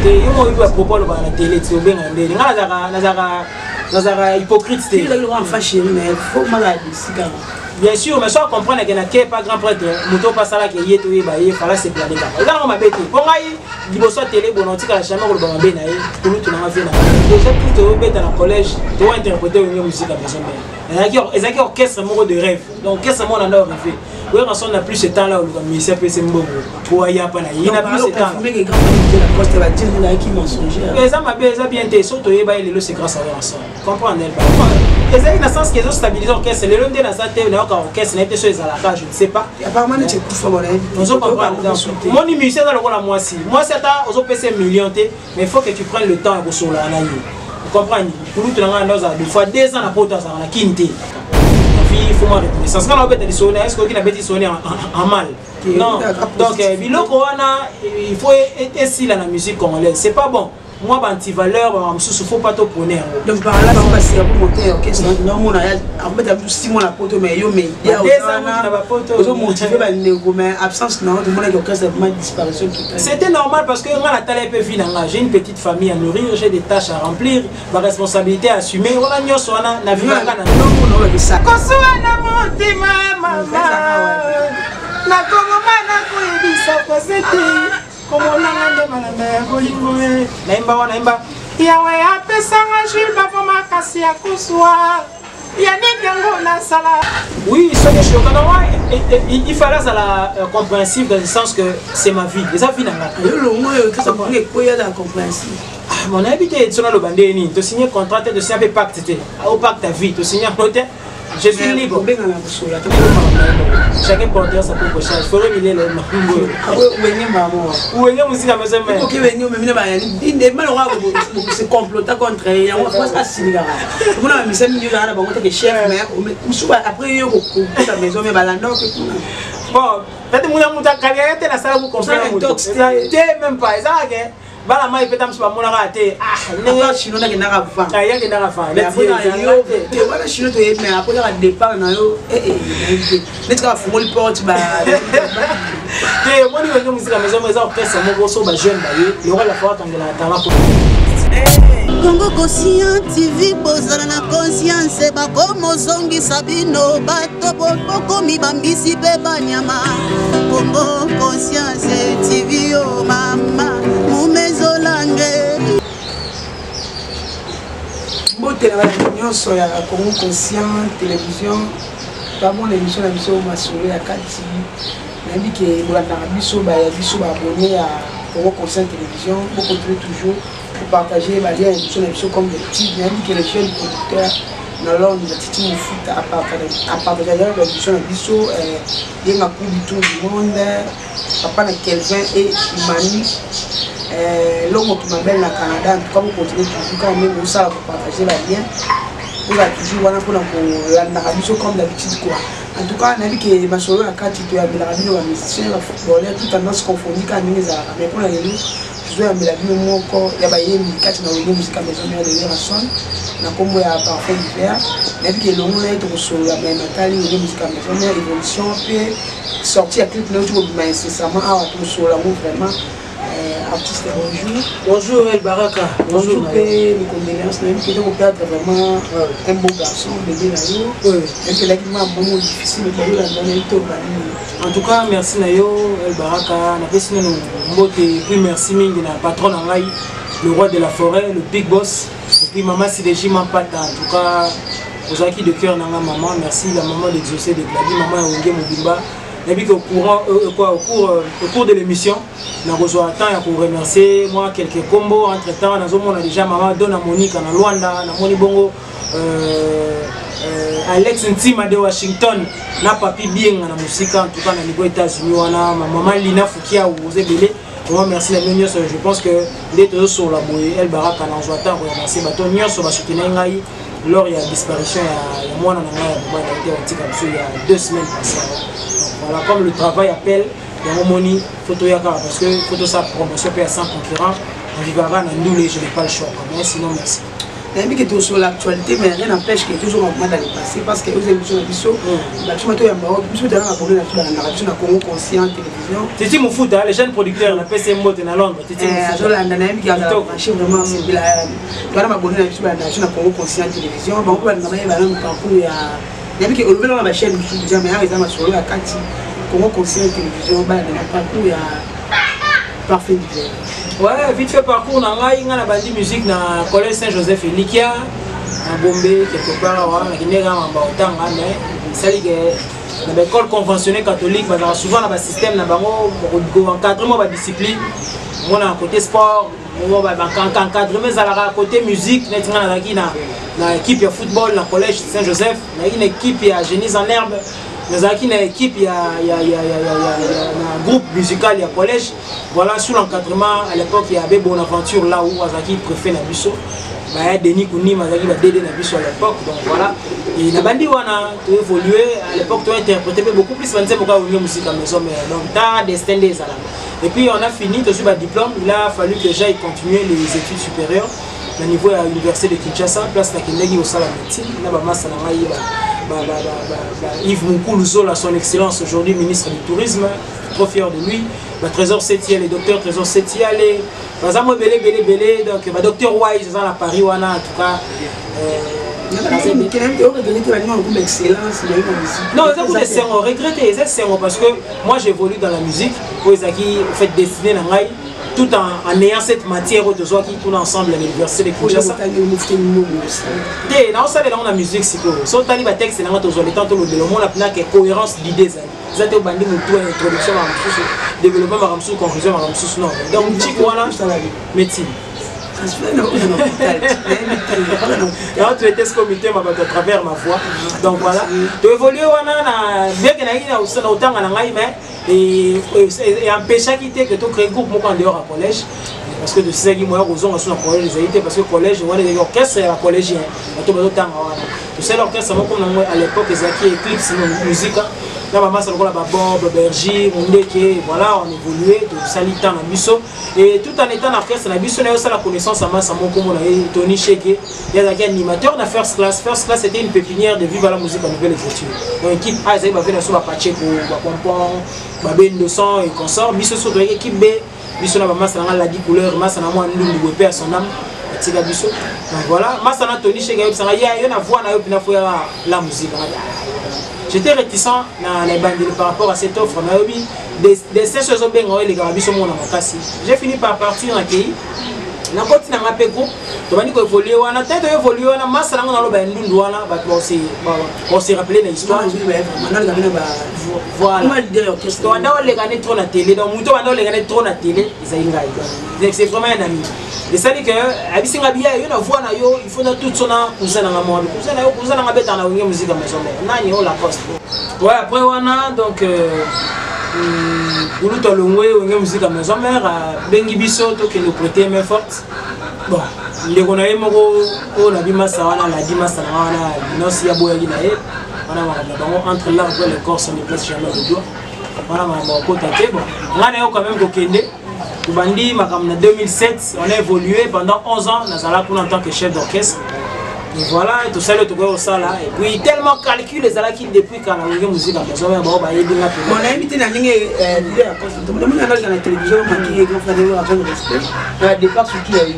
Et il m'a eu à propos de la télé, tu bien andé. Nazara hypocrite. Il a eu enfant chéri, mais il faut malade ici quand même. Bien sûr, mais soit comprendre qu'il n'y a pas grand prêtre, moto pas ça là qui est tout il fallait se planer. Là on m'a bêté. Pour moi, il faut soit télé bon on dit que la chambre le bambé naï, tout le monde a fait là. Déjà tout au bête dans le collège, tu dois interpréter une musique à maison mère. Et qui orchestre mon de rêve. Donc orchestre mon en a rêvé. Oui, on n'a plus ce temps là où le musicien peut se mouvoir. Pour y a pas là, il n'a plus ce temps. Mais les grands de la poste va dire là qui mensongère. Mais ça m'a bien été surtout il va le c'est grâce à eux ensemble. Comprendre elle. Et ça, dans le sens qu'ils ont stabilisé l'orchestre, les lundis dans sa tête, l'orchestre n'a été sur les alaka, je ne sais pas. Apparemment, tu es plus fort. Nous avons pas mon musicien dans le rôle à moi aussi. Moi, c'est à aux autres PC millions, mais il faut que tu prennes le temps pour sur la naïe. Vous comprenez? Pour nous, tu as deux fois 2 ans à porter ça, on a quinté. Il faut m'en reconnaissance. Quand on a sonné, est-ce qu'on a bêti sonné en mal? Non. Donc, il faut être ici dans la musique congolaise. C'est pas bon. Moi, anti-valeur, il ne faut pas te prendre. Donc, par là, on va se monter. Ok, non, on a 6 mois à poto, mais il y a des motivés, mais absence, non, tout le monde a vraiment disparition. C'était normal parce que moi, la taille peut vivre. J'ai une petite famille à nourrir, j'ai des tâches à remplir, ma responsabilité à assumer. On a mis au soin, la vie à gagner. Non, on a ça. Comment on a naimba yawe apesanga Jules bavoma kasi ya kuswa yanengo na sala. Oui, il fallait ça compréhensif dans le sens que c'est ma vie. Et ça vie nanga. Le mot que ça pourrait quoi dans compréhensif. Mon habité sur le bandéni, tu signes contrat de signer pacte au pacte ta vie, tu signes note. Je suis libre. Chacun porte sa propre charge. Il faudrait miler le mahungo. Où est-ce musique à maison? Ok, venez, mais malheureusement, c'est comploté contre eux. On va pas signer. On a mis ça milieu là, on a que chef, mais après, il y a beaucoup de maison, mais balando. Bon, peut-être que mon carrière était la salle pour comprendre. Même pas, ça, bala mai peta msuba mona raté ah chino na kenaka fa ya kenaka fa mais après yo te wala chino to mais après la départ na yo net ka fungoli porte ba te moni wengi musika maison maison orchestre moko so ba jeune ba ye yo la fois kangela talent pour Congo Conscient TV bozala na conscience bakomo zongi sabino bato boko mibambisi pe banyama Congo Conscience TV yo mama mumezolange bote na nyonso ya Congo Conscient télévision pas bon l'émission la mission masolo ya kati na biki bolanda biso ba ya biso ba abonné à Congo Conscient télévision beaucoup toujours pour partager les liens émission comme des petits bien que les jeunes producteurs dans l'ordre de Titi Foot à partager l'émission de Bisso et ma coupe du tour du monde papa na Kelvin et Manu l'homme qui m'appelle na Canada en tout cas vous continuez toujours quand même ça pour partager les liens pour la toujours voilà pour la Bisso comme d'habitude quoi en tout cas on a vu que ma solo à 4 tu as la radio la musicien la footballeur tout tendance confondue quand même mais pour la je vais amener la vie moi encore il y a pas une musique na une musique à maison de Rason na kombo ya parfait d'hiver mais puis que l'on est au sol la même Nathalie une musique à maison de évolution puis sortir à clip notre mais incessamment à tout sur l'amour vraiment artiste bonjour El Baraka bonjour mes condoléances même que donc perdre vraiment un beau garçon bébé là et que là qui m'a vraiment difficile de la donner tout en tout cas merci Nayo El Baraka na pesi nous mbote puis merci mingi na patron na ngai le roi de la forêt le big boss et puis maman Sideji Mampata en tout cas aux acquis de cœur nanga maman merci la maman d'exaucer de Gladi maman Onge Mobimba et puis au cours de l'émission na reçoit temps pour remercier moi quelques combos entre temps dans on a déjà maman Donna Monique na Luanda na Moni Bongo Alex Ntima de Washington na papi bien na musika en tout cas na niveau États-Unis wana maman Lina Fukia ou Zebele moi merci la mieux je pense que les deux sur la boue El Baraka na joata remercier bato nyonso ba soutenir ngai lors il y a disparition il y a moi na ngai ba été antika il y a 2 semaines passées voilà comme le travail appelle il y a mon photo yaka parce que photo sa promotion peut sans concurrent on vivra na ndoulé je n'ai pas le choix mais sinon merci Même que tu es sur l'actualité, mais rien n'empêche qu'il y ait toujours un moment dans le passé parce que vous avez besoin de biseau. Tu m'as dit, je vais abonner à Congo Conscient télévision. C'est qui mon foot, les jeunes producteurs, on appelle ces mots dans Londres. C'est qui mon foot. Qui a marché vraiment, c'est bien. Tu vas m'abonner à Congo Conscient télévision. Donc, on va un parcours. Il y a que on va la chaîne du jamais arrêté à sur la carte. Congo Conscient télévision, on va un parcours, il y a parfait d'hiver. Ouais, vite fait parcours dans la bandi musique dans le collège Saint-Joseph et Likia, à Bombay, quelque part, on a dans l'école conventionnelle catholique, souvent dans le système, on encadrement de discipline, on a un côté sport, on a un encadrement à côté musique, on a une équipe de football dans le collège Saint-Joseph, on a une équipe de génie en herbe. Nous avons une équipe, il y a un groupe musical, il y a un collège. Voilà, sous l'encadrement, à l'époque, il y avait Bonaventure là où Azaki préfet Nabiso. Il y a Denis Kouni, Azaki va dédé Nabiso à l'époque. Donc voilà. Et la bandi, on a évolué. À l'époque, tu as interprété beaucoup plus. On sait pourquoi on a musique à la maison. Donc, tu as des standards. Et puis, on a fini, tu as eu le diplôme. Il a fallu que j'aille continuer les études supérieures. Au niveau de l'université de Kinshasa, place la Kindegi au salon de médecine. Yves Moukoulouzo, son excellence aujourd'hui ministre du tourisme, trop fier de lui. Trésor Sétiel, le docteur Trésor Sétiel, donc docteur Wise dans la Paris, en tout cas. Non, c'est regretter, parce que moi j'évolue dans la musique, vous faites dessiner la maille. Tout en ayant cette matière de joie qui tourne ensemble à l'université de Kinshasa. Dans la musique, c'est que si on a un texte, c'est une cohérence d'idées. Vous avez une introduction, développement, conclusion. Donc, médecine. Tu étais ce comité à travers ma voix. Donc voilà. Tu évolues bien que tu aies autant et empêcher quitter que tu crées un groupe en dehors à collège. Parce que de ces gens qui ont reçu le collège, parce que le collège, on a des orchestres et la collégien. Tu sais, l'orchestre, à l'époque, ils ont Eclipse musique. Là, maman, c'est la Bob, Berger, Mundeke, voilà, on évoluait, tout ça, dans la biso. Et tout en étant en orchestre, la biso, on a aussi la connaissance à Massa Mokomo, Tony Cheke. Il y a des animateurs de First Class. First Class, c'était une pépinière de Viva la musique en nouvelle écriture. Donc, l'équipe A, ils avaient sur la Pacheco, Pompon, Babé 200 et consorts. Biso, sur l'équipe B, biso, na Massa, la 10 couleurs, Massa, na moi, nous, à son âme. Donc voilà, Massa, Tony Cheke, il y a une voix, la musique. J'étais réticent par rapport à cette offre. Des choses j'ai fini par partir dans le pays. Je continue à faire groupe. Je vais évoluer. On a évolué. On a massé on s'est rappelé l'histoire. Voilà. On a regardé trop la télé. Donc, on a regardé trop la télé. C'est vraiment un ami. Et ça dit que, il faut tout son cousin dans le monde. Cousin dans la musique à maison. On a la poste. Ouais, après, on a donc. Pour nous, on a musique à maison mère, Bengi Bisso, qui nous prêtait main forte. Bon, les Gonaï Moro, on a Bimassa, on a la Dimassa, on a Nossia Boyagina, on a entre l'arbre et le corps, on ne place jamais le doigt. On a un côté. Bon, on a quand même Kokende. Bandi, en 2007, on a évolué pendant 11 ans dans en tant que chef d'orchestre. Et voilà, tout ça, le tout ça là. Et puis tellement calculé les ala qui depuis quand on a musique à maison, on a invité la ligne à la télévision, qui est grand frère de l'argent de respect. On a départ sur qui a eu.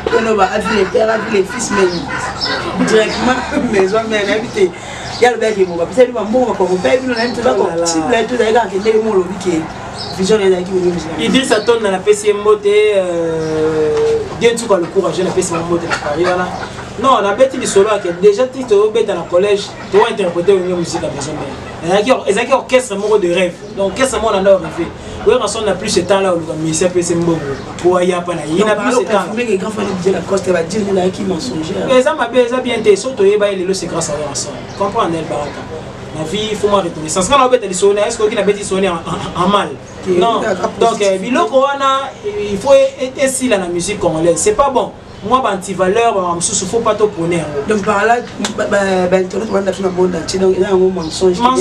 On a vu les pères, les fils, mais directement maison, mais on a invité. Il y a le gars qui est mort. Peut-être qu'on va comme père, on a invité tout si vous avez tout les gars qui étaient mon lobby qui vision les qui veulent musique. Il dit ça tourne dans la PCM moté Dieu tout le courage la PCM moté à Paris voilà. Non, on a bêti du solo qui déjà tu te bête dans le collège, tu vas interpréter une musique à maison. Ils ont orchestre amoureux de rêve. Donc orchestre moi on a rêvé. Oui, on n'a plus ce temps là où le ministère PCM pour y avoir il n'a plus ce temps. Les grands frères de la Coste va dire là qui mensonger. Mais ça m'a bien été surtout c'est grâce à eux ensemble. Comprends El Baraka. La vie, il faut moi retourner. Sans qu'on a bêté sonner, est-ce qu'on a bêté sonner en mal? Non. Donc, il faut être ici dans la musique congolaise. C'est pas bon. Moi, anti-valeur, il ne faut pas te prôner. Donc, par là, tu as un mensonge. Non.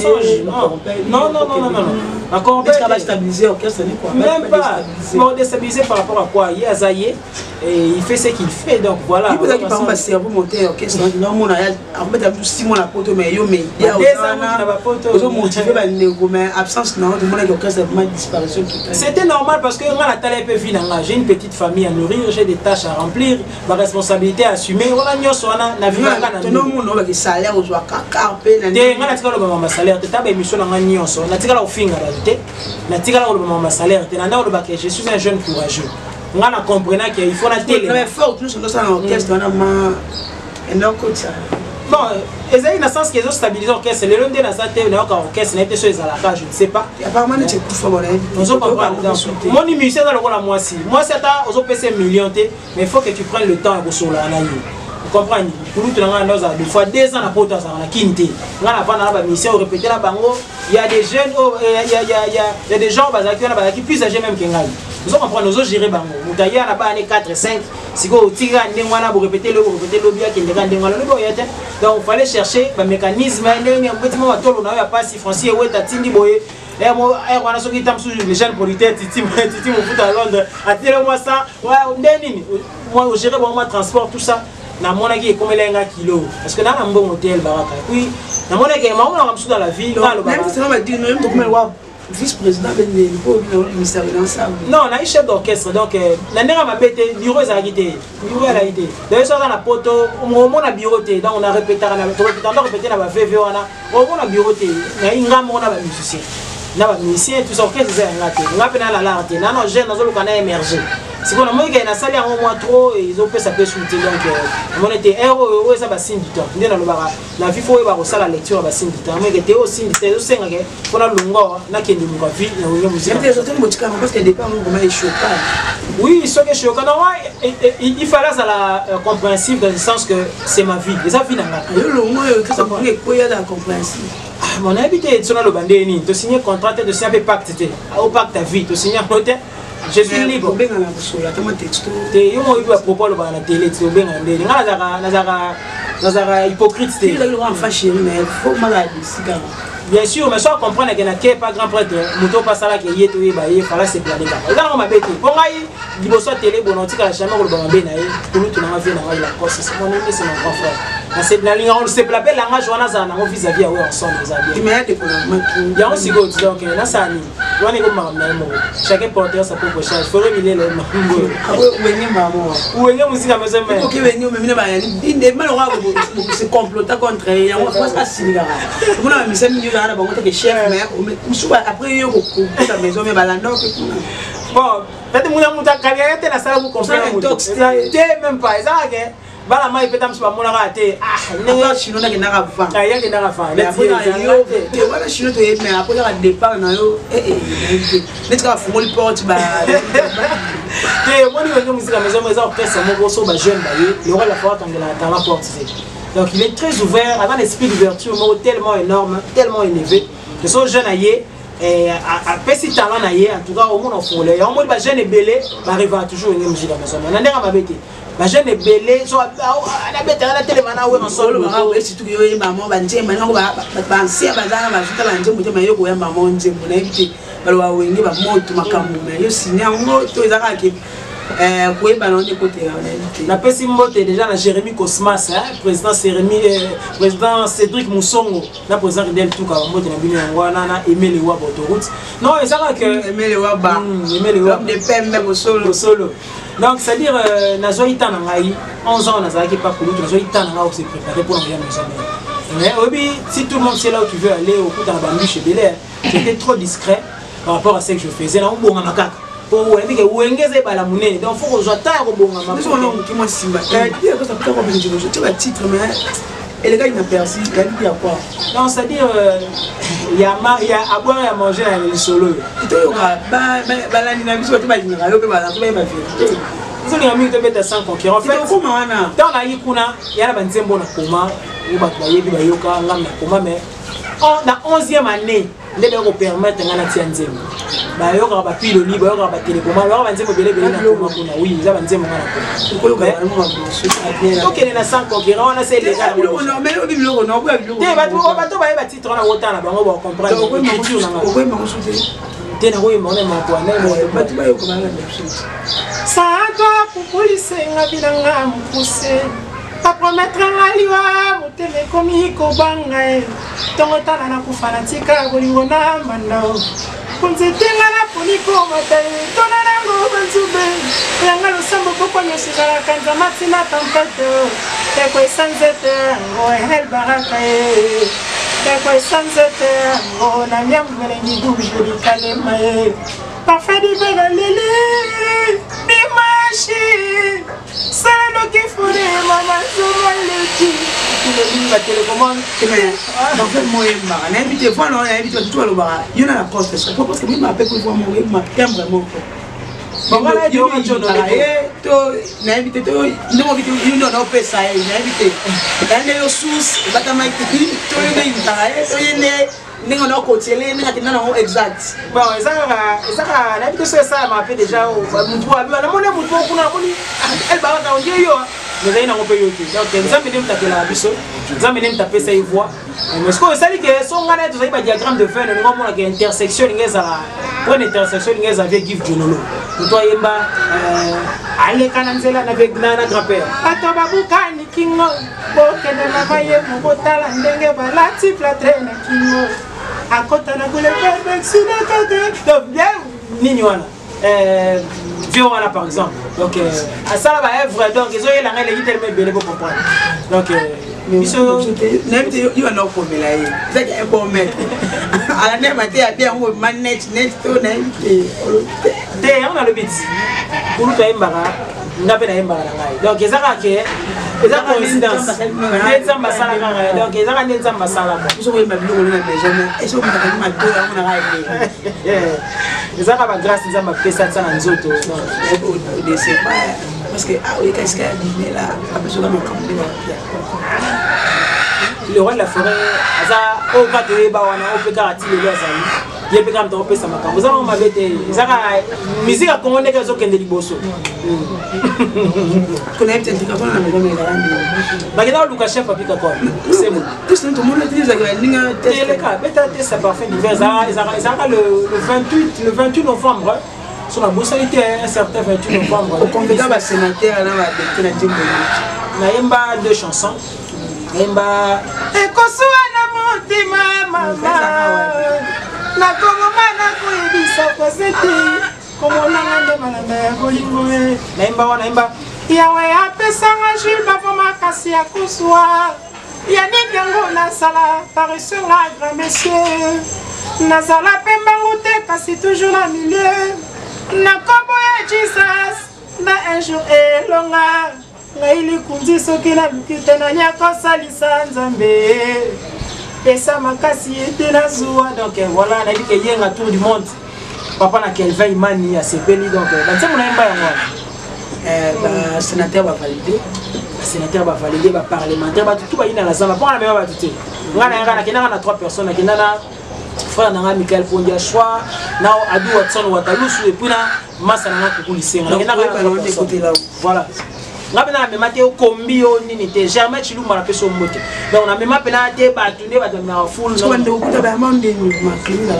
D'accord. Est-ce qu'elle va stabiliser l'orchestre? Même pas. Ils vont déstabiliser par rapport à quoi? Il y a Zaye. et il fait ce qu'il fait, donc voilà. Il peut être par exemple cerveau monter orchestre, non mon a en fait il y a 6 mois la poto mais yo mais il y a aux motivé ba nego mais absence non tout le monde orchestre vraiment disparition totale. C'était normal parce que moi la taille peut vivre là, j'ai une petite famille à nourrir, j'ai des tâches à remplir, ma responsabilité à assumer. Voilà nyoso wana na vie ngana non mon no ba salaire aux carpe na te ngana tika lo ba salaire te taba émission na nyoso na tika la ofinga réalité na tika la lo ba salaire te na ndao lo ba que je suis un jeune courageux. On a compris qu'il faut la télé. Mais fort, nous sommes dans l'orchestre, on a un orchestre. Bon, ils ont une sens qu'ils ont stabilisé l'orchestre. Les lundis dans sa télé, l'orchestre n'était sur les alaka, je ne sais pas. Apparemment, c'est tout fort. Nous sommes comprendre. Mon musicien dans le rôle à moi aussi. Moi, c'est à aux OPC millions, mais il faut que tu prennes le temps pour sur la naïe. Vous comprenez? Pour nous, deux fois 2 ans à porter ça, on a quinté. On a pas la mission, on répétait la bango. Il y a des jeunes, il y a des gens qui plus âgés même que nous. Nous avons appris à gérer bango. Nous avons appris à 4 5. Si vous avez répété le bien qui est donc il fallait chercher un mécanisme. Les jeunes politiques, Titi me fout à Londres. Attirez-moi ça. Moi, je gère mon transport, tout ça. Na mona ki comme les kilo parce que dans un bon hôtel baraka puis na mona ki maman na ramsou dans la ville dans le baraka même ça va dire même comme vice-président le ministère de l'ensemble non on a un chef d'orchestre donc na ndera mabete bureau za quitté bureau la quitté d'ailleurs ça dans la poto au mona bureau té donc on a répété na ba VV wana au mona bureau té na ingam on a ba musicien na ba musicien tout ça orchestre za ngate ngape na la larte na no jeune nazo lukana émerger. Si on a moins qu'un salle en moins trop, ils ont fait sa paix sous le donc on était héros et ça va signer du temps. La vie faut avoir ça la lecture va signer du temps. Mais était aussi c'est aussi qu'on a longueur, n'a qu'une longueur vie, la musique. Mais surtout motika parce que dépend comment les choquant. Oui, ce que choquant il fallait ça la compréhensive dans le sens que c'est ma vie. Les affaires n'a. Le moins que ça prend quoi il y a compréhensive. Mon habité sur le bandéni, tu signes contrat de signer pacte au pacte ta vie, tu signes un hôtel. Je suis libre. Tu es un propos de la télé, tu es hypocrite. Bien sûr, mais soit comprendre qu'il n'y a pas grand prêtre, Mouto passe à la qui est il fallait se planer. Là, on m'a bêté. Pour moi, il faut soit télé, bon, on dit que la chambre de Bambé, pour nous, tu n'as pas vu la course. C'est mon ami, c'est mon grand frère. On ne sait pas la langage, on a vis-à-vis ensemble. Il y a aussi d'autres, donc, là, ça anime. Chacun porte sa propre charge. Il faut révéler le mambo. Où est-ce que vous avez fait? Ok, il est malheureux de se comploter contre eux. On va pas se signer. On a mis ça milieu là, on a chef, mais après, il y a beaucoup de maison, mais balando. Bon, peut-être que vous avez carrière, vous avez la salle, vous comprenez. Même pas, ça, bala mai peta msuba mona raté ah chino na kinaka fa ya kinaka fa mais après yo wala chino to mais après la départ na yo netka fumoli porte ba te moni wengi musique maison mais orchestre moko so ba jeune ba ye le rôle la fois tangela dans la porte donc il est très ouvert avec un esprit d'ouverture tellement énorme tellement élevé que son jeune aïe et à petit talent naïe en tout cas au monde en folie en mode ba jeune et belé ba arrive toujours une musique à maison na ndera mabete ba jeune est belé so na beta na télé mana we ensemble ba surtout yo maman ba nzemba na ba nsia bazana ba juta ba nzembo tema yo ko ya maman nzembo na ebiti ba wa wengi ba moto makamu na yo sinya moto ezaka ke ko eba na ndeko te na pesi mbote déjà na Jérémy Cosmas président Cédric Moussongo na président Del Touka mbote na bino ngwana na Emile wa autoroute non ezaka que Emile wa ba de pembe solo. Donc, c'est-à-dire, Nazoï Tanangaï, 11 ans, Nazaki pas pour nous, Nazoï Tanangaï s'est préparé pour envoyer nos amis. Mais oui, si tout le monde sait là où tu veux aller, au coup d'un bambou chez Belair, j'étais trop discret par rapport à ce que je faisais. Là, on bon en macaque. Pour vous, il y a la monnaie. Donc, il faut que je t'aille au bon en macaque. Titre, mais et les gars, ils n'ont perçu. Il y a quoi? Non, c'est-à-dire, il y a à boire et à manger dans les solos. Il y a amis qui te sans concurrent. En fait, dans la Yikuna, il y a la Banzembo na Koma, il y a Yoka, mais en 11e année, les gens permettent de gagner Tianzem. Bah, yoka ba pile au libre, yoka ba télécommande, yoka Banzembo belé na Koma kuna. Oui, ils ont Banzembo na Koma. Donc il y a 100 concurrents, on a c'est légal. Mais on va ba titre na autant là, on va comprendre. Tena huyu mbona mwana batu bayo kwa ngana mshiti Santa police ngabinanga mukuse promettre ngaliwa muteme komi kobanga tongo tala na kufana tika bolingo na mandao kunzetenga na poniko matai tona nango banzube yanga losambo poko nyoshikala kanza matina tampeto teko esanzete ngo El Baraka teko esanzete ngo na nyamvelengi dubjeli kalema parfait divina lili dimashi salano kifune mama somaleki le ba télécommande dans fait moi ma invité voilà on a invité tout le bar il y en a la poste ça parce que moi m'appelle pour voir moi j'aime vraiment bon voilà yo to na invité to no invité you know no pesa na invité kana yo sus bata mai to yo invité to yene ningo na kotele ninga tinana ho exact bon ezaka na invité ça m'a fait déjà mutu abi na mona mutu kuna moni El Baraka on yo mais il n'a pas payé donc nous avons même tapé la biso nous avons même tapé sa voix mais ce que ça dit que son gars tout ça il va diagramme de fer nous avons une intersection ngeza pour une intersection ngeza avec Give Jonolo toi yemba aller kananzela avec nana grand-père atoba bukani kingo bokende na maye mubotala ndenge balati platre na kingo akota na kule sina kate donc bien nini wana Violana par exemple donc ça va œuvre donc ils ont eu la règle qui tellement belle pour comprendre donc biso n'importe yo na ko melaye c'est un bon maître ala ne maté a bien on manage net to na te on a le bit pour toi imbara ngabe na imbara ngai donc ezaka ke eza coïncidence nzamba sala ngai donc ezaka nzamba sala ko biso ko imba biloko na déjà mais eso mutaka ma to on a ngai ezaka ba grâce nzamba pesa tsana nzoto de c'est pas parce que ah oui qu'est-ce qu'il a dit là après ça le roi de la forêt aza o katwe ba wana o peka ati le azali ye peka mto pesa makambo za mama bete ezaka musique a congolais que zo kende liboso kuna ite ndika kona na ngome ya rambi bagenda luka chef apika kwa c'est bon tout ce monde le dit ça ninga tele ka beta te sa parfum d'hiver ezaka le 28 novembre sur la bossalité un certain 28 novembre au convaincre ba sénateur na ba député na Timbo na yemba deux chansons Emba ekosuwa na mutima mama na komoma na kuibisa koseti komona ngande malanda ya bolingo na emba wana emba yawe apesanga Jules bavoma kasi ya kusuwa ya nini yango nasala paresenga grand monsieur nazala pembangu te kasi toujours na milieu na kombo ya Jesus na un jour elonga ngaili kundi soki na lukite na nyako salisa nzambe pesa makasi ete na zuwa donc voilà na dit que yenga tour du monde papa na Kelvin Imani a sepeli donc banze mona yemba yango ba sénateur ba validé ba parlementaire ba tout ba ina la zamba pour na mema ba tuté ngana kena na 3 personnes na kena na frère nanga Michael Pondia choix na Adu Watson Watalusu et puis na masa na kukulisenga na kena na voilà ngabena mema te kombi o nini te jamais chilumba na peso mbote donc na mema pena te batunde bato na full so bande okuta ba monde ni makini na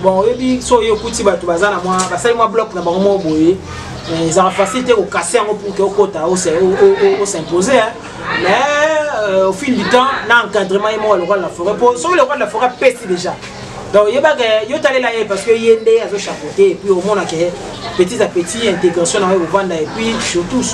bon yebi so yokuti bato bazana moi basali moi bloc na bango mo boye ça va faciliter au casser en pour que au kota au s'imposer mais au fil du temps l'encadrement est moi le roi de la forêt pour sur le roi de la forêt pèse déjà donc yeba que yo talé là parce que yende azo chapeauter et puis au monde que petit à petit intégration dans le vendre et puis surtout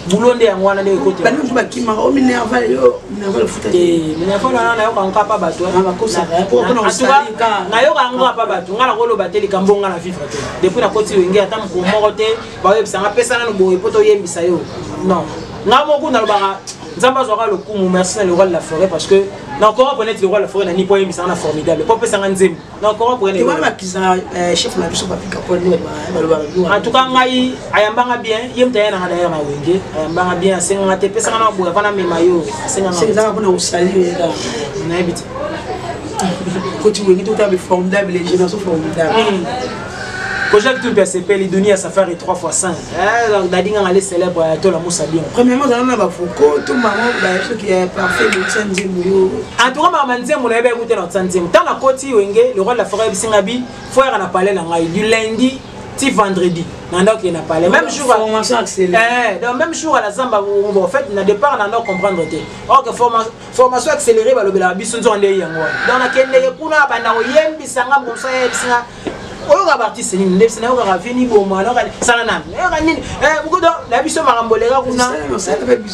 boulot ndé ngwana ndé côté ba ndu bakima o minerva yo minerva le futa et minerva na yo kan pa bato na bakosa pour qu'on salika na yo kan pa bato ngala kolo bateli kambonga na vivre te depuis na côté wenge ata ko morote ba yebisanga pesa na boye poto yembisa yo non ngamo kuna lo ba nzamba zwa le coup merci le roi de la forêt parce que na encore connaître le roi de la forêt na ni point yembisa na formidable pas pesa nzembo na encore connaître tu vas kiza chef na biso bapika ko ne ba en tout cas ngai ayambanga bien yemta yana na d'ailleurs na wenge ayambanga bien senga te pesa na boye vana mema yo senga na kuna usali nga na ebiti ko tu wenge tout est formidable les générations formidables Project tout PCP les dunia safari 3x5 donc dadinga ngale célèbre to la Moussa bien premièrement dans na ba foko tout maman ba ce qui est parfait le tsanzemu yo en tout cas maman nzemu na ebe écouter na tsanzemu tant la koti wenge le roi de la forêt bisingabi frère na parler na ngai du lundi ti vendredi nanda qui n'a pas les même jour formation accélérée donc même jour à la zamba en fait na départ nanda comprendre te or que formation accélérée ba lobela biso nzo ndé yango donc na kende kuna bana oyembi sanga mosa yebisanga oyo ka artiste ni ndebisi na yo ka vini boma na ka sala na ka nini bukudo na biso makamboleka kuna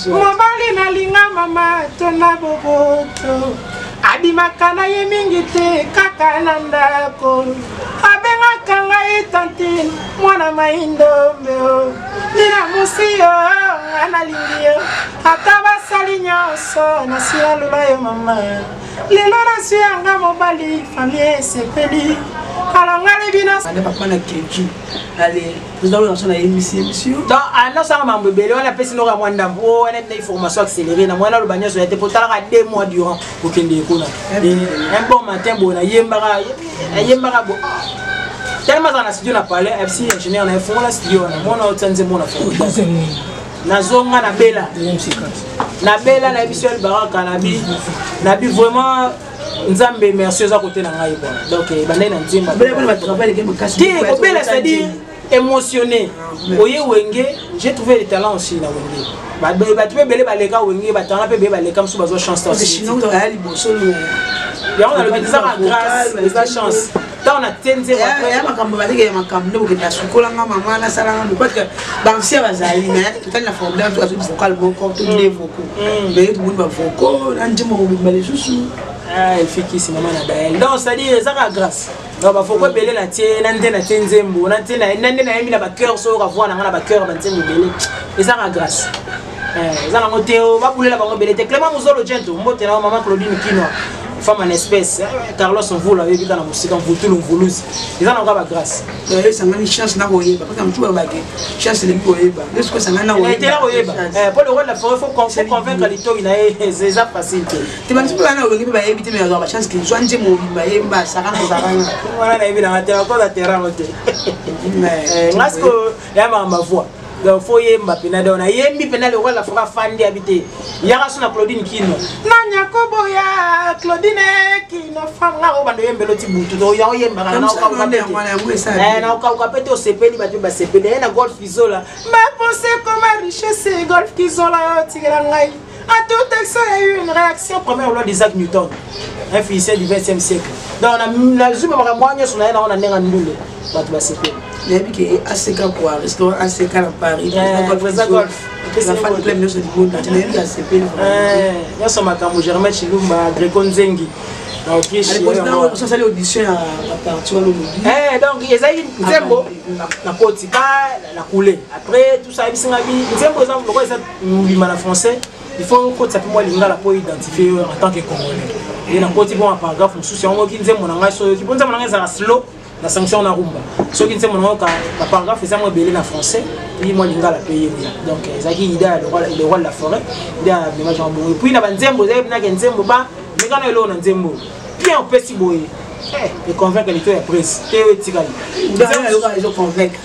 mobali na linga mama tona boboto abimaka na ye mingi te kaka na ndako abengaka ngai tante mwana maindombe nina musi yo analingi yo ata basali nyonso nasila lola yo mama lelo nasi yanga mobali famille esepeli alongali bino papa na keju allez président de la émission donc non ça m'a mbebele on appelle sinon moi ndambo on a une formation accélérée na moi là le bagnon sur été pour tala 2 mois durant pour kende kuna un bon matin bon yembara bo tellement dans la studio na parlé FC ingénieur na fond la studio na mona otsanze mona fond na zonga na bela na Bisuel Baraka na bi vraiment nzambe merci aux côté na ngai quoi donc bandai na nzimba bela travail que me casse ko bela c'est-à-dire émotionné oye wenge j'ai trouvé le talent aussi na wenge ba tu bele ba leka wenge ba tana pe be ba leka msu bazo chance aussi sinon on a liboso ya on a le ça grâce la chance dans on a tenze ya makambo ba teke makambo ndo ke tasukola nga mama na sala nga parce que bansia bazali mais tout na formula tout aso vocal beaucoup tout les vocaux mais tout monde ba vocaux na ndimo ko bimba les sous elle fait qui c'est maman na bael donc ça dit ça grâce donc ba faut ko belé na tie na ndena tenzembo na tie na ndena yemi na ba cœur so ka voir na ba cœur ba nzembo belé et ça grâce ça na moteo ba bulela ba belé te Clément Muzolo Gento mbote na maman Claudine Kinwa femme en espèce Carlos Mvula yebi kana musika mvutulu mvuluzi eza na ba grâce sangani chance na koyeba parce que mtu ba ke chance le koyeba est-ce que sangani na koyeba pour le rôle la forêt faut convaincre les togi na c'est ça facile te bantu ba na olingi ba yebi te mais ba chance que soit nje mo ba yemba sakana sakana wala na yebi na terrain ko la terrain moté parce que ya ma voix donc faut yemba penada na yembi penada ko la fora fandi habité yaka suna Claudine Kino na nyakobo ya Claudine Kino fanga o bando yembelo ti butu to ya yemba na ka pete o sepeli batu ba sepeli na golf izola mais pensez comme richesse golf izola tigera ngai à tout texte il y a eu une réaction première loi d'Isaac Newton un physicien du 20e siècle donc na zuma ba moanya suna na ona nenga ndule batu ba sepeli il y a que ACK quoi restaurant ACK à Paris golf la fan club nous du monde tu n'as pas CP ya soma kamo Germain Chilumba Greco Nzengi na Autriche on s'est allé audition à partir le donc ezali nzembo na kotika na couler après tout ça bisinga bi nzembo exemple pourquoi ça mbima na français il faut que ça moi lingala pour identifier en tant que congolais et na koti bon paragraphe mususu yango ki nzembo na ngai so ki bonza na ngai za slow la sanction na rumba ce qui nzembo na ka paragraphe ça moi belé na français et moi lingala payer donc ezaki ida le roi de la forêt ida de jambo et puis na banzembo za na nzembo ba mekana elo na nzembo bien on peut si boye et convaincre les tours presse te tikali ils ont convaincre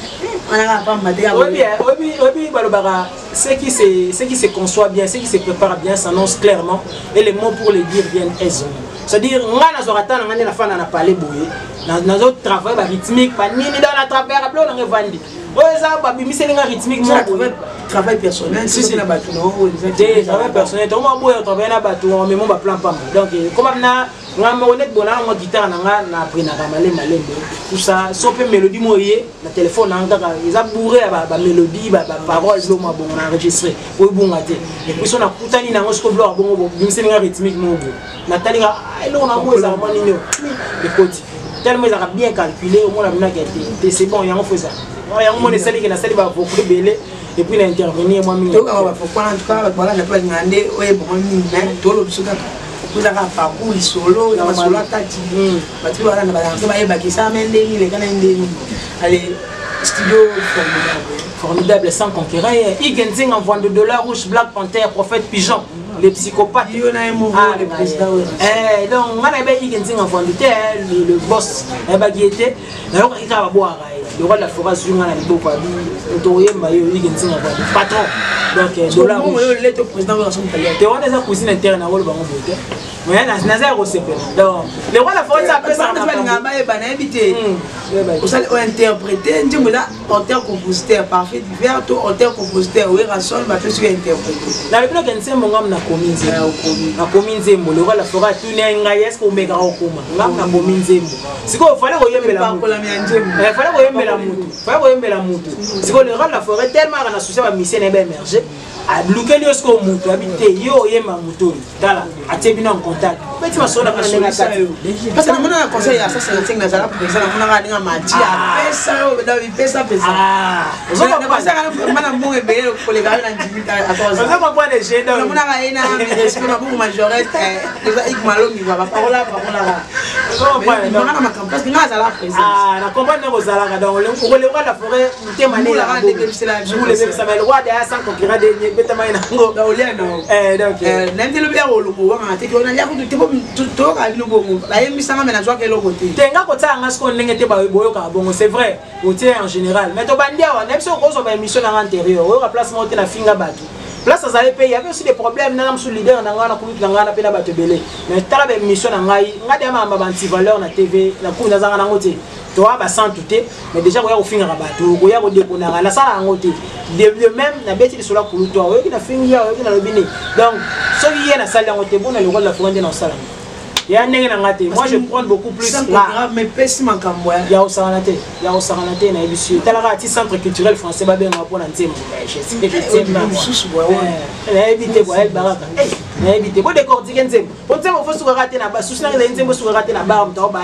on a pas mater oui balobara ce qui se conçoit bien ce qui se prépare bien s'annonce clairement et les mots pour les dire viennent aisément c'est-à-dire ngana zorata ngana na fana na parler boye na autre travail ba rythmique ba nini dans la travers appelé on revandi oza ba bimise nga rythmique mo travail personnel si na batu no travail personnel to mo boye travail na batu on memo ba plan pam donc comme na ngamba honnête bona mo guitare na nga na appris na malembe tout ça so pe mélodie moye na téléphone na nga ils a bourré ba mélodie ba parole lo mo bon enregistrer o bonga te et puis on a kutani na ngo sko bloc bon bimise nga rythmique mo bon na talinga elo na mo za mo ninyo écoute tellement ils ont bien calculé au moins la mina qui a été c'est bon il y a un faux ça il y a un moment de celle qui n'a celle va beaucoup belé et puis il a intervenu moi mi to ka ba faut en tout cas voilà na pas ngande oye bon mi na to lo suka ko za ka pa ku solo ya solo tati ba tu voilà na ba ba ba ki sa mende ile kana ndeni allez studio formidable sans concurrent Igenzing en vente de dollars rouge Black Panther prophète pigeon les psychopathes le président donc on a bien Igenzing en vente le boss qui était alors il va boire le roi de la forêt sur un niveau quoi autoyé mayo Igenzing en vente patron donc dollar le président de la Somalie te on est cousine interne na wolo bango bote mais naza recépé donc le roi la forêt ça peut ça ngamba e bana habité vous allez interpréter ndimbo là auteur compositeur parfait divers to auteur compositeur oui rason ba peut se interpréter na le bloc nsembo ngam na komi nzembo le roi la forêt tout ne ngai est-ce qu'on mega okuma ngam na komi nzembo siko fallait koyembela mutu siko le roi la forêt tellement na souci ba mission na ba émerger a bloqué le sco mutu habité yo yema mutu dala atebina en contact petit masola kana nenga kati parce que mona conseil à ça c'est na zala pour ça mona ga ninga mati a pesa pesa zo ko pasa kana mana mo e be ko le ga na njimita a cause zo ko kwa de jeda mona ga ina respect ma pour majorette les ik malongi va parola zo ko pa mona ma campus nga zala présence na comprendre ko zala ga donc le roi la forêt tema ne la vous le même ça mais le roi de sans concurrent de beta mai na ngo da oliano donc nende lo bia lo wa ma te ko na ya ko to ka bino bongo la yemi sanga mena zwa ke lo côté tenga ko tsanga sko ndenge te ba boyo ka bongo c'est vrai côté en général mais to bandia wa même si on so ba émission na antérieur o ka placement te na finga batu place ça allait payer il y avait aussi des problèmes na am sous leader na ngana kumit na ngana pe na batu belé mais tala ba émission na ngai ngade ma ba anti valeur na TV na ku na zanga na ngote to ba sans tout mais déjà ko ya ko finga batu ko ya ko déconner na sala ngote de même na beti sur la kuluto o ki na finga o ki na lobini donc so yi na sala ngote bon na le rôle la fronde na sala ya ndenge na ngate moi je prends beaucoup plus là mais pessima kambo ya osanganate na ebisu talaka ti centre culturel français ba benga pona nzembo je sais na ebite bo el baraka na ebite bo décortiquer nzembo bo nzembo fo suka rate na ba susi na nzembo suka rate na ba mto ba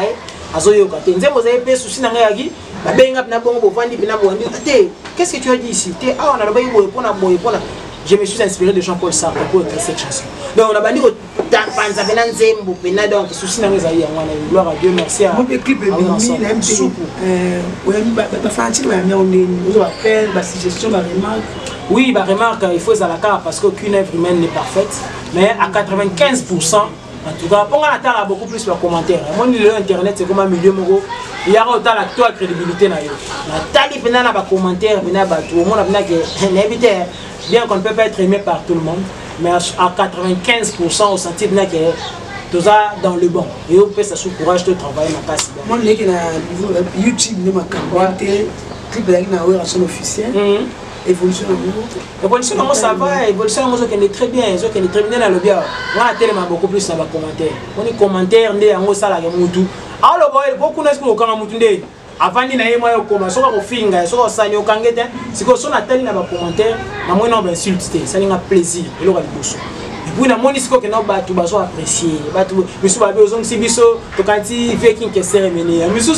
azoyoka te nzembo za ep susi na ngaki ba benga na bongo bo vandi bina bo ndi te qu'est-ce que tu as dit ici te ah on a ba boye pona je me suis inspiré de Jean-Paul Sartre pour écrire cette chanson. Donc on a banni donc souci na ngeza ya ngwana gloire à Dieu merci à mon clip est oui, bah remarque il faut ça la carte parce qu'aucune œuvre humaine n'est parfaite mais à 95% en tout cas on a beaucoup plus de commentaires. Moi internet c'est comme un milieu moro il y a autant la toi crédibilité na yo. Na tali pena na ba commentaire pena ba tout le monde a pena que n'éviter bien qu'on ne peut pas être aimé par tout le monde, mais à 95% au senti que tout ça dans le bon. Et on peut ça sous courage de travailler dans la casse. Moi, je suis à YouTube, je suis clip de son officiel. Évolution évolution ça va, évolution est très bien, est très bien dans le bien. Moi, la télé m'a beaucoup plus dans les commentaires. On est commentaire, on est en ça là, alors beaucoup de gens qui ont avant de naïe moi au commencer au finga sur sani au kangete c'est que son ateli na ba commentaire na moi non ba insulte ça n'a plaisir et le bosso et puis na moni siko que na ba tu ba so apprécier ba tu misu ba besoin si biso to kanti veking que cérémonie misu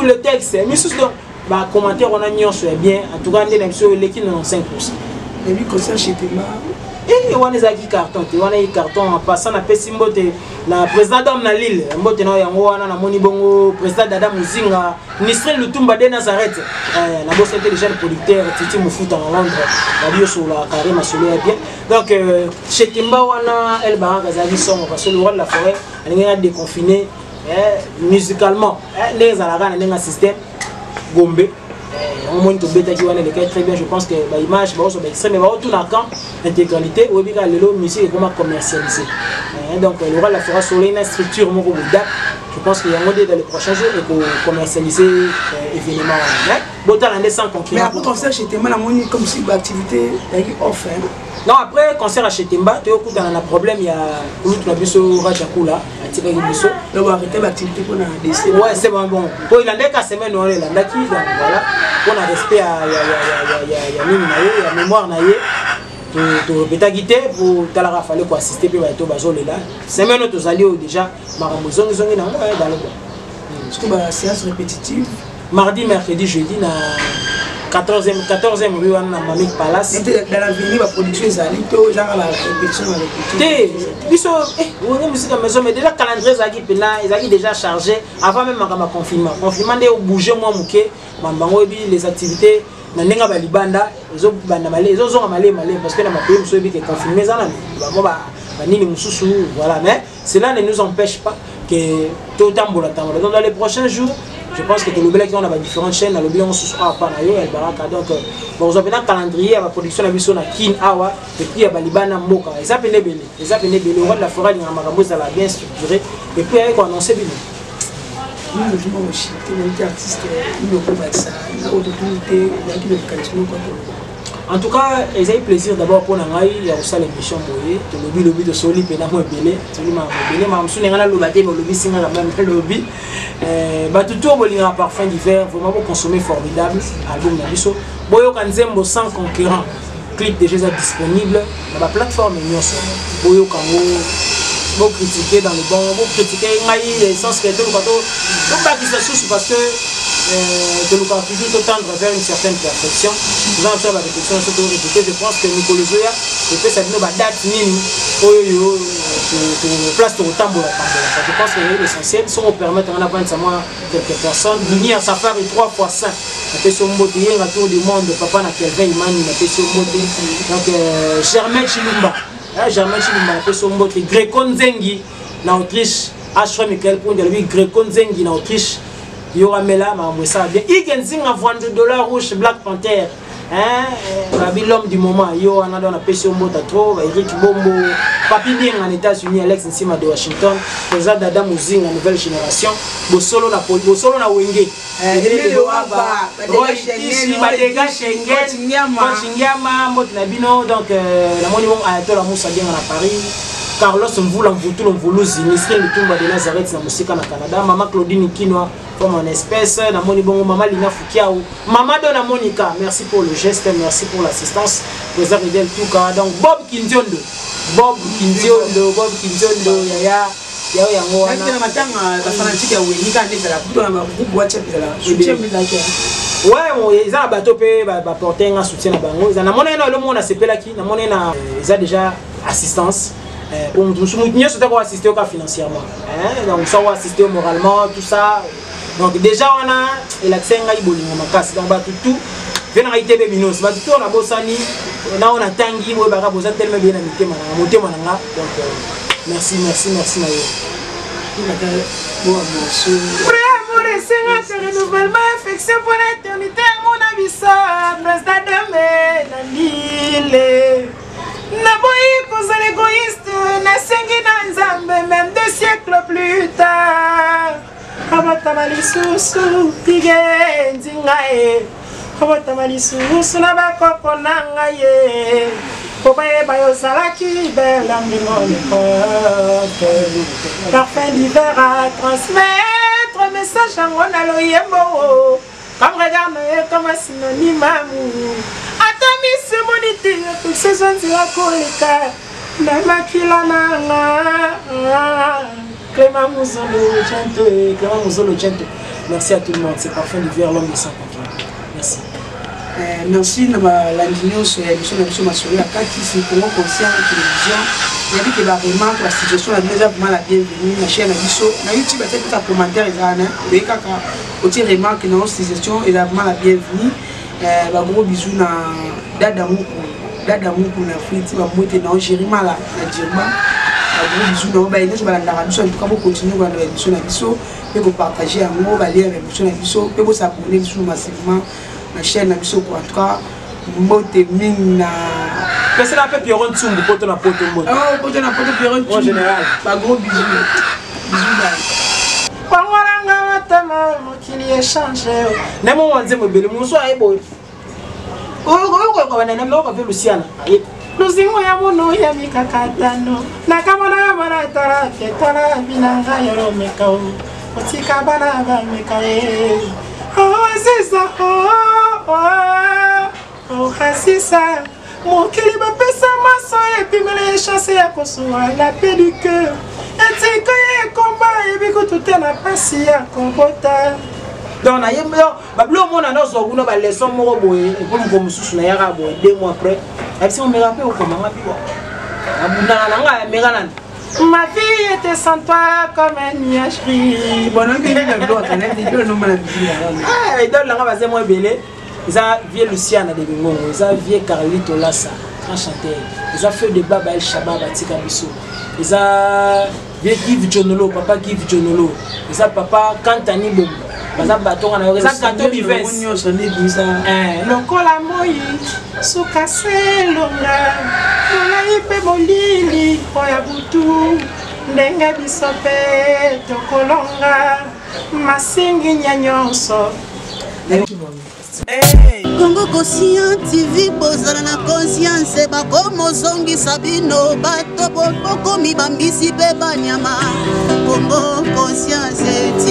le texte misu donc ba commentaire on a nyonso bien en tout cas ndé na biso l'équipe 95%. Et puis concert chez Tema et on est aquí carton tu on a carton en passant na pesimbote la président d'homme na Lille mbote na yango wana na moni bongo président Dada Muzinga ministre Lutumba de Nazareth na bosse déjà le producteur Titi Mufuta en Londres la bio sur la carré masolo bien donc chez Timba wana El Baraka Zavi son parce que le roi de la forêt elle est déconfiné musicalement les alagana nenga système Gombe on monte au bêta qui est très bien je pense que l'image va être extrême mais va tout dans quand intégralité ou bien le musique est comment commercialisé donc le roi de la forêt sur une structure mon date je pense qu'il y a un modèle dans les prochains jours et pour commercialiser événements bon talent sans concurrence mais après concert chez Tema la monnaie comme si l'activité est off non après concert chez Temba tu écoutes dans un problème il y a l'autre la biso Rajakula attika biso donc arrêter l'activité pour un décès ouais c'est bon pour il a des cas semaine on est là qui donc voilà pour le respect ya mine na ya mémoire na ye to beta guité pour talara fallait quoi assister pe ba to bazole là semaine to zali déjà marambo zongi na dans le bon parce que ba séance répétitive mardi mercredi jeudi na 14e rue na Mamik Palace dans l'avenir la production ezali to genre la répétition avec biso on musique maison mais déjà calendrier zaki pena ezaki déjà chargé avant même ma confinement nde bouger moi muke mambango bi les activités na nenga ba libanda ezo banda malé ezo zonga malé parce que na ma pays muso bi que confiné ça na ba nini mususu voilà mais cela ne nous empêche pas que tout tambola donc dans les prochains jours Je pense que le Lobby qui on a différentes chaînes, le Lobby on se soit pas na yo El Baraka donc bon on a un calendrier à la production la mission na Kin Awa et puis à Balibana Mboka. Et ça peine belé. Et ça peine belé. Le roi de la forêt il y a makambo ça la bien structuré et puis avec on annoncer bien. Nous le vivons aussi. Les artistes ils ne peuvent pas ça. Ils ont opportunité qui le charisme quoi. En tout cas, j'ai eu plaisir d'abord pour nous il y a aussi l'émission Boye, le lobby de Soli pena mo belé, Soli ma belé, ma msou ngana lo baté mo lobby singa même le lobby. Ba tout tour bolira parfum d'hiver, vraiment pour consommer formidable album na biso. Boyo kanzembo sans concurrent. Clip déjà disponible dans la plateforme nyonso. Boyo kango bo critiquer dans le bon, bo critiquer ngai l'essence que tout le bateau. Donc pas qui se soucie parce que de nous toujours tendre vers une certaine perfection. Nous allons faire la réflexion sur tout répéter. Je pense que Nicolas Zoya, et puis ça nous va date nini, place de tambour. Je pense que l'essentiel, si on permet d'en avoir quelques personnes, venir à Safari 3x5. On peut se motiver à tout le monde, papa n'a qu'elle veille, man, on peut se motiver. Donc, Germain Chilumba, on peut se motiver. Greco Nzengi, en Autriche, H. Michael Pound, Greco Nzengi, en Autriche. Yora Mela, ma ça bien. Igenzing a vendu $, rouge, Black Panther. L'homme du moment, yo, on a dans la pression mota trop, Eric Bombo, Papi bien en États-Unis, Alex Nsima de Washington, président d'Adam Ouzing, la nouvelle génération, Bosolo na Poli, Bosolo na Wenge. Roy Tishi, Badega Schengen, Kochingama, Motnabino, donc la monument Ayatollah Moussa bien à Paris. Carlos Mvula Mvutu Mvuluzi, Nisri Lutumba de Nazareth na musika na Canada, Maman Claudine Kinwa comme en espèce, na moni bongo Maman Lina Fukiao, Maman Dona Monica, merci pour le geste, merci pour l'assistance, président Ridel Touka, donc Bob Kinziondo, Yaya yango wana. Na matanga ba fanatique ya Wenika ndeza la kuto na groupe WhatsApp za la soutien milaki. Ouais, ils ont bateau pe ba porter un soutien na bango, ils na mona na le monde na sepelaki, na mona na ils ont déjà assistance. Pour nous soutenir, c'est d'avoir assisté au cas financièrement. Donc, ça va assister moralement, tout ça. Donc, déjà, on a l'accès à l'Iboli, on a cassé. Donc, tout. Venez à l'ITB Minos. Tout, on a Bossani. On a Tanguy, on a besoin tellement bien amité. Donc, merci, Mayo. Amour et Seigneur, c'est renouvellement, affection pour l'éternité. Mon avis, ça, président de Mélanile. Naboyi pour l'égoïste, nasengi na nzambe même 2 siècles plus tard. Abotama lisusu tige nzingae. Abotama lisusu na bakoko nangaye. Pobayeba yozalaki belle amingone pote. Parfum d'hiver à transmettre, message yango na loyembo. Comme regarde comme un synonyme amour. Atamis monité pour ces gens de la colika. Namakila nanga. Clément Mouzolo Gento. Merci à tout le monde. C'est Parfum d'hiver, l'homme de 100 ans. Merci. Merci à l'Andignon sur l'émission de l'émission Massouri à Kakis, Congo Conscient Télévision. Il y a dit que vraiment la situation est déjà vraiment la bienvenue. La chaîne a YouTube, il y a tout un commentaire. Il y a aussi remarque dans cette suggestion est vraiment la bienvenue. Gros bisous à Dada Moukou na Friti, na Jérima la Dirma. Gros bisous dans Baïné, je vais la mission. En tout cas, vous continuez dans l'émission Nabiso. Et vous partagez un mot, vous allez à l'émission Nabiso. Et vous abonnez massivement la chaîne Nabiso. En tout cas, Mbote Ming. C'est la paix Pierron Tsumbu, Poto na Poto Mbote. Oh, Poto na Poto Pierron Tsumbu. En général. Gros bisous. Bisous, Pangwaranga watama mokili échange. Nemo wanze mobele muso aibo. Kwa nene mlo kwa Luciana. Luzingo ya mono ya mikakatano. Nakamona ya maratara ketara binanga yoro mekao. Otika bana ba mekae. Oh sisa oh hasisa. Mokili bapesa maso et puis me les chasser à kosuwa la paix du cœur. Et c'est quand il y a un combat et puis que tout est la passe à comporter. Donc, il y a un leçon et pour nous sous 2 mois après. Et si on me rappelle comment ma vie était sans toi comme un nuage gris. Bon, on ils ont vieux Luciana de Bingongo, ils ont vieux Carlito Lassa, un chanteur. Ils ont fait des Baba El Shabab à Tikabiso. Ils ont vieux Give Jonolo, papa Give Jonolo. Ils ont papa Kantani Bombo. baza batonga na yo eza gâteau bivès lokola moi suka selonga molai mpe molili oya butu ndenge biso mpe tokolonga masingi nya nyonso. Congo Conscient TV bozala na conscience bakomozongisa bino bato bokomi bambisi mpe banyama. Congo Conscience